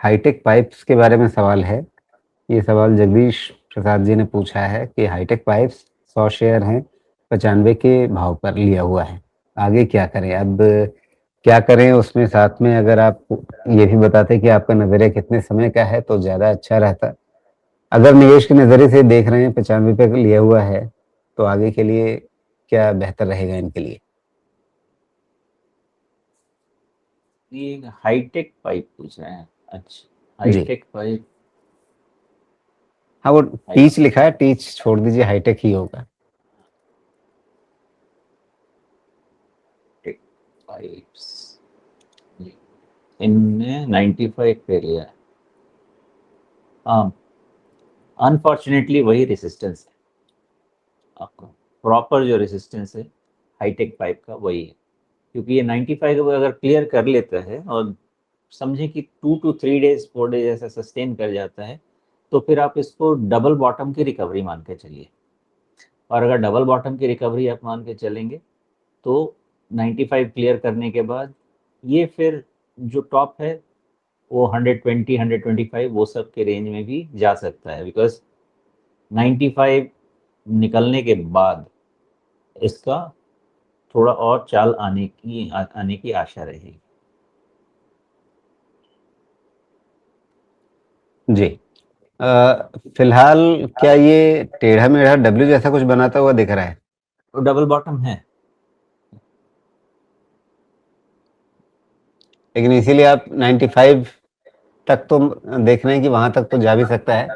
Hi tech pipes के बारे में सवाल है। ये सवाल जगदीश प्रसाद जी ने पूछा है कि हाईटेक पाइप्स 100 शेयर हैं, 95 के भाव पर लिया हुआ है। आगे क्या करें? अब क्या करें उसमें साथ में अगर आप ये भी बताते कि आपका नज़रिया कितने समय का है तो ज़्यादा अच्छा रहता। अगर निवेश के नज़रिए से देख रहे हैं 95 पे लिया हुआ है, तो आगे के लिए क्या बेहतर रहेगा इनके लिए? ये हाईटेक पाइप पूछ रहे हैं। अच्छा, जी। Hi tech pipe. हाँ, वो हाई टीच लिखा है, टीच छोड़ दीजिए, हाईटेक ही होगा। टेक पाइप्स इनने 95 पे लिया है। हाँ, अनफॉर्चुनेटली वही रेसिस्टेंस है आपका। प्रॉपर जो रेसिस्टेंस है हाईटेक पाइप का वही है, क्योंकि ये 95 अगर क्लियर कर लेता है और समझें कि 2 to 3 days 4 days ऐसा सस्टेन कर जाता है, तो फिर आप इसको डबल बॉटम की रिकवरी मान के चलिए। और अगर डबल बॉटम की रिकवरी आप मान के चलेंगे तो 95 क्लियर करने के बाद ये फिर जो टॉप है वो 120 125 वो सब के रेंज में भी जा सकता है, बिकॉज 95 निकलने के बाद इसका थोड़ा और चाल आने की आशा रहेगी। जी। फिलहाल क्या ये टेढ़ा मेढ़ा डब्ल्यू जैसा कुछ बनाता हुआ दिख रहा है? तो डबल बॉटम है। लेकिन इसीलिए आप 95 तक तो देख रहे हैं कि वहां तक तो जा भी सकता है।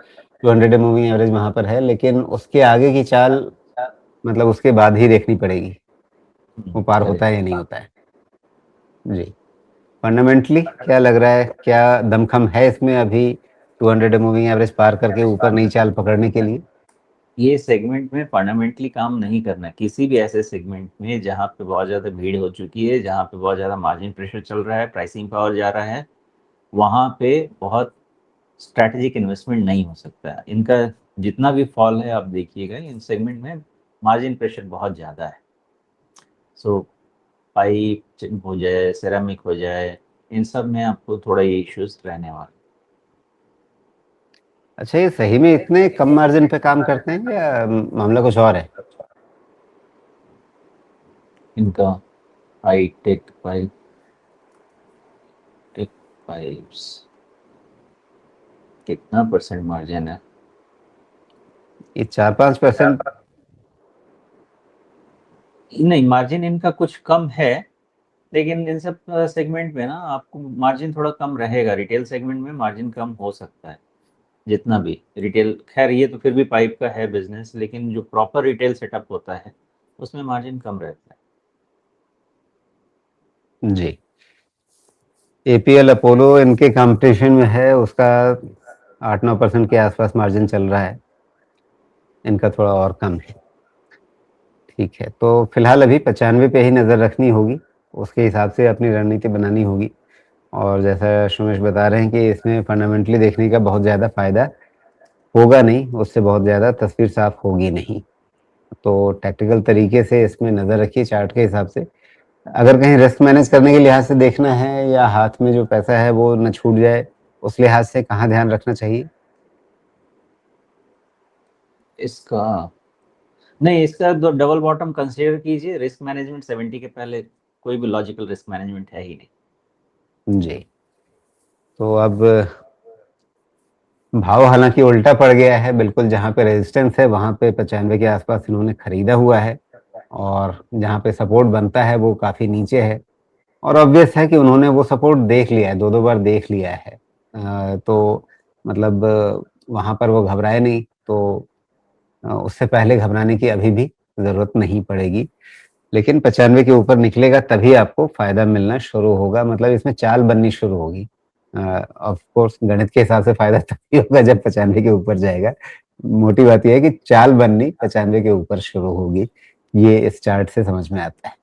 200 डे मूविंग एवरेज वहां पर है, लेकिन उसके आगे की चाल मतलब उसके बाद ही देखनी पड़ेगी, वो पार होता है या नहीं होता है। जी। फंडामेंटली क्या लग रहा है, क्या दमखम है इसमें अभी 200 डे मूविंग एवरेज पार करके ऊपर नई चाल पकड़ने के लिए? ये सेगमेंट में फंडामेंटली काम नहीं करना, किसी भी ऐसे सेगमेंट में जहाँ पे बहुत ज़्यादा भीड़ हो चुकी है, जहाँ पे बहुत ज़्यादा मार्जिन प्रेशर चल रहा है, प्राइसिंग पावर जा रहा है, वहाँ पे बहुत स्ट्रैटेजिक इन्वेस्टमेंट नहीं हो सकता है। इनका जितना भी फॉल है आप देखिएगा, इन सेगमेंट में मार्जिन प्रेशर बहुत ज़्यादा है। सो पाइप हो जाए, सेरामिक हो जाए, इन सब में आपको थोड़ा ये इश्यूज रहने वाले। अच्छा, ये सही में इतने कम मार्जिन पे काम करते हैं या मामला कुछ और है? इनका high tech pipe, tech pipes कितना परसेंट मार्जिन है? ये 4-5%। नहीं, मार्जिन इनका कुछ कम है, लेकिन इन सब सेगमेंट में ना आपको मार्जिन थोड़ा कम रहेगा। रिटेल सेगमेंट में मार्जिन कम हो सकता है जितना भी रिटेल, खैर ये तो फिर भी पाइप का है बिजनेस, लेकिन जो प्रॉपर रिटेल सेटअप होता है उसमें मार्जिन कम रहता है। जी। एपीएल अपोलो इनके कंपटीशन में है, उसका 8-9% के आसपास मार्जिन चल रहा है, इनका थोड़ा और कम है। ठीक है, तो फिलहाल अभी 95 पे ही नज़र रखनी होगी, उसके हिसाब से अपनी रणनीति बनानी होगी। और जैसा सुमेश बता रहे हैं कि इसमें फंडामेंटली देखने का बहुत ज़्यादा फ़ायदा होगा नहीं, उससे बहुत ज़्यादा तस्वीर साफ होगी नहीं। तो टैक्टिकल तरीके से इसमें नज़र रखिए चार्ट के हिसाब से। अगर कहीं रिस्क मैनेज करने के लिहाज से देखना है या हाथ में जो पैसा है वो ना छूट जाए, उस लिहाज से कहाँ ध्यान रखना चाहिए? इसका नहीं, इसका डबल बॉटम कंसीडर कीजिए। रिस्क मैनेजमेंट 70 के पहले कोई भी लॉजिकल रिस्क मैनेजमेंट है ही नहीं। जी। तो अब भाव हालांकि उल्टा पड़ गया है, बिल्कुल जहाँ पे रेजिस्टेंस है वहाँ पे 95 के आसपास इन्होंने खरीदा हुआ है, और जहाँ पे सपोर्ट बनता है वो काफ़ी नीचे है। और ऑब्वियस है कि उन्होंने वो सपोर्ट देख लिया है, 2-2 बार देख लिया है। तो मतलब वहाँ पर वो घबराए नहीं, तो उससे पहले घबराने की अभी भी ज़रूरत नहीं पड़ेगी। लेकिन 95 के ऊपर निकलेगा तभी आपको फ़ायदा मिलना शुरू होगा, मतलब इसमें चाल बननी शुरू होगी। ऑफ कोर्स गणित के हिसाब से फ़ायदा तभी होगा जब 95 के ऊपर जाएगा। मोटी बात ये है कि चाल बननी 95 के ऊपर शुरू होगी। ये इस चार्ट से समझ में आता है।